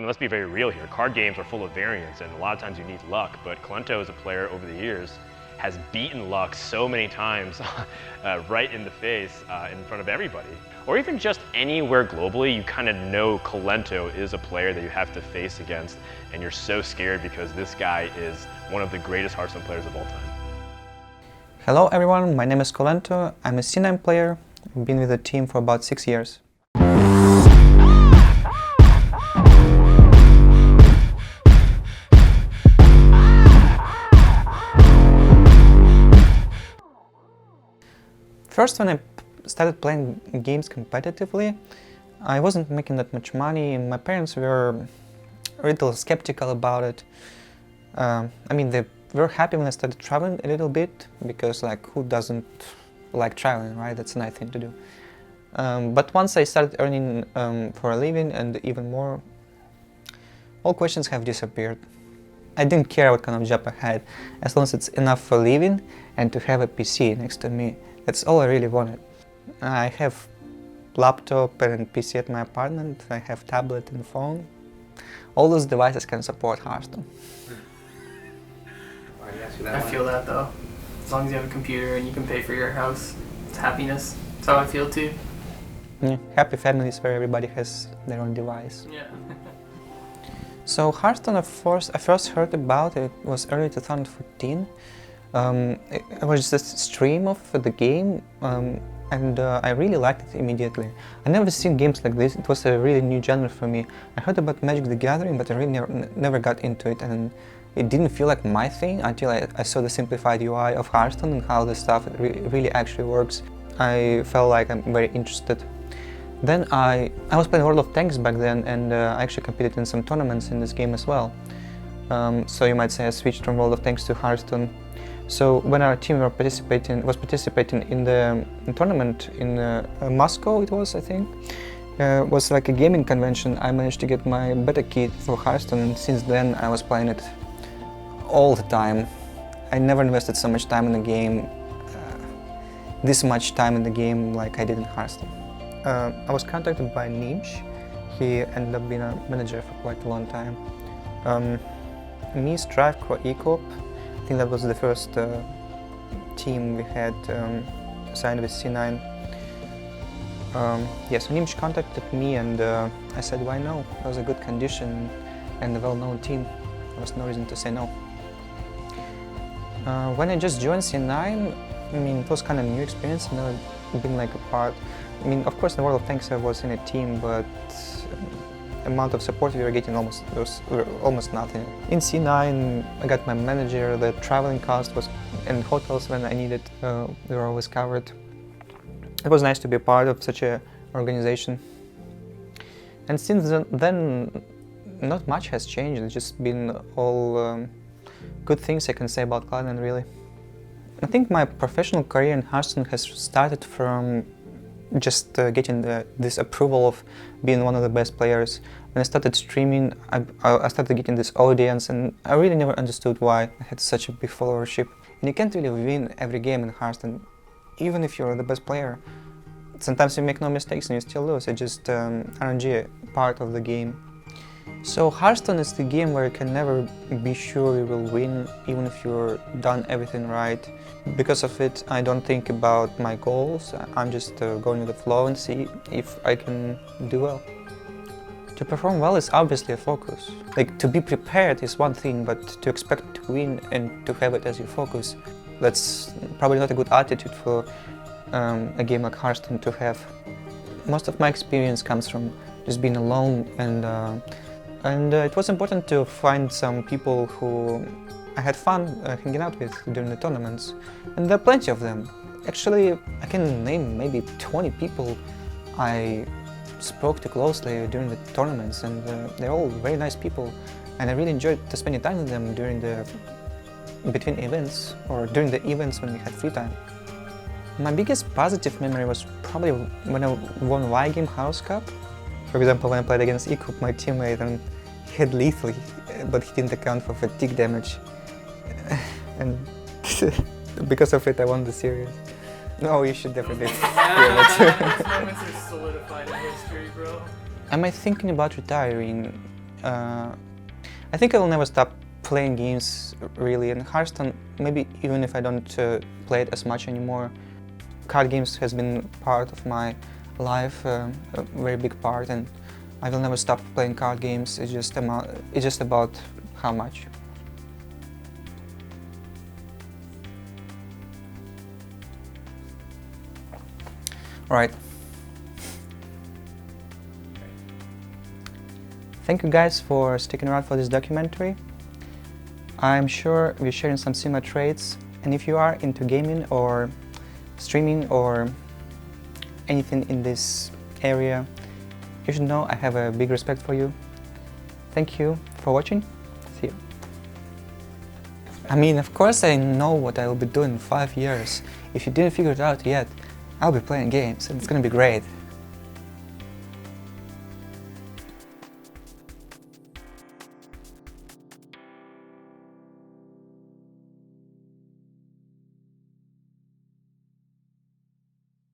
And let's be very real here, card games are full of variance and a lot of times you need luck, but Kolento as a player over the years has beaten luck so many times right in the face in front of everybody. Or even just anywhere globally, you kind of know Kolento is a player that you have to face against and you're so scared because this guy is one of the greatest Hearthstone players of all time. Hello everyone, my name is Kolento. I'm a C9 player. I've been with the team for about 6 years. First, when I started playing games competitively, I wasn't making that much money. My parents were a little skeptical about it. I mean, they were happy when I started traveling a little bit, because like, who doesn't like traveling, right? That's a nice thing to do. But once I started earning for a living and even more, all questions have disappeared. I didn't care what kind of job I had, as long as it's enough for living and to have a PC next to me. That's all I really wanted. I have laptop and PC at my apartment, I have tablet and phone. All those devices can support Hearthstone. I feel that though. As long as you have a computer and you can pay for your house, it's happiness. That's how I feel too. Yeah, happy families where everybody has their own device. Yeah. So Hearthstone, I first heard about it was early 2014. It was just a stream of the game, and I really liked it immediately. I never seen games like this. It was a really new genre for me. I heard about Magic the Gathering, but I really never got into it, and it didn't feel like my thing until I saw the simplified UI of Hearthstone and how the stuff really actually works. I felt like I'm very interested. Then I was playing World of Tanks back then, and I actually competed in some tournaments in this game as well. So you might say I switched from World of Tanks to Hearthstone. So when our team was participating in the tournament in Moscow, it was, I think, was like a gaming convention. I managed to get my beta key for Hearthstone, and since then I was playing it all the time. I never invested so much time in the game, this much time in the game like I did in Hearthstone. I was contacted by Nimsh. He ended up being a manager for quite a long time. Me, Strive, Core Ecorp. I think that was the first team we had signed with C9. Yes, Nimsh contacted me and I said why no. It was a good condition and a well-known team. There was no reason to say no. When I just joined C9, I mean, it was kind of a new experience. I've never been like a part. I mean, of course, in the World of Tanks I was in a team, but amount of support we were getting were almost nothing. In C9, I got my manager. The traveling cost was, and hotels when I needed, they were always covered. It was nice to be a part of such an organization. And since then, not much has changed. It's just been all good things I can say about Cloud9 really. I think my professional career in Hearthstone has started from just getting this approval of being one of the best players. When I started streaming, I started getting this audience, and I really never understood why I had such a big followership. And you can't really win every game in Hearthstone, even if you're the best player. Sometimes you make no mistakes and you still lose. It's just RNG part of the game. So Hearthstone is the game where you can never be sure you will win, even if you've done everything right. Because of it, I don't think about my goals. I'm just going with the flow and see if I can do well. To perform well is obviously a focus. Like, to be prepared is one thing, but to expect to win and to have it as your focus, that's probably not a good attitude for a game like Hearthstone to have. Most of my experience comes from just being alone, and it was important to find some people who I had fun hanging out with during the tournaments, and there are plenty of them. Actually, I can name maybe 20 people I spoke to closely during the tournaments, and they're all very nice people, and I really enjoyed spending time with them during between events, or during the events when we had free time. My biggest positive memory was probably when I won Y-Game House Cup. For example, when I played against Ecorp, my teammate, and he had lethally, but he didn't account for fatigue damage. And because of it, I won the series. No, you should definitely hear that. Those moments are solidified in history, bro. Am I thinking about retiring? I think I will never stop playing games, really. And Hearthstone, maybe even if I don't play it as much anymore, card games has been part of my life, a very big part, and I will never stop playing card games. It's just about how much. Right. Thank you guys for sticking around for this documentary. I'm sure we're sharing some similar traits, and if you are into gaming or streaming or anything in this area, you should know I have a big respect for you. Thank you for watching. See you. I mean, of course I know what I will be doing in 5 years. If you didn't figure it out yet, I'll be playing games and it's gonna be great.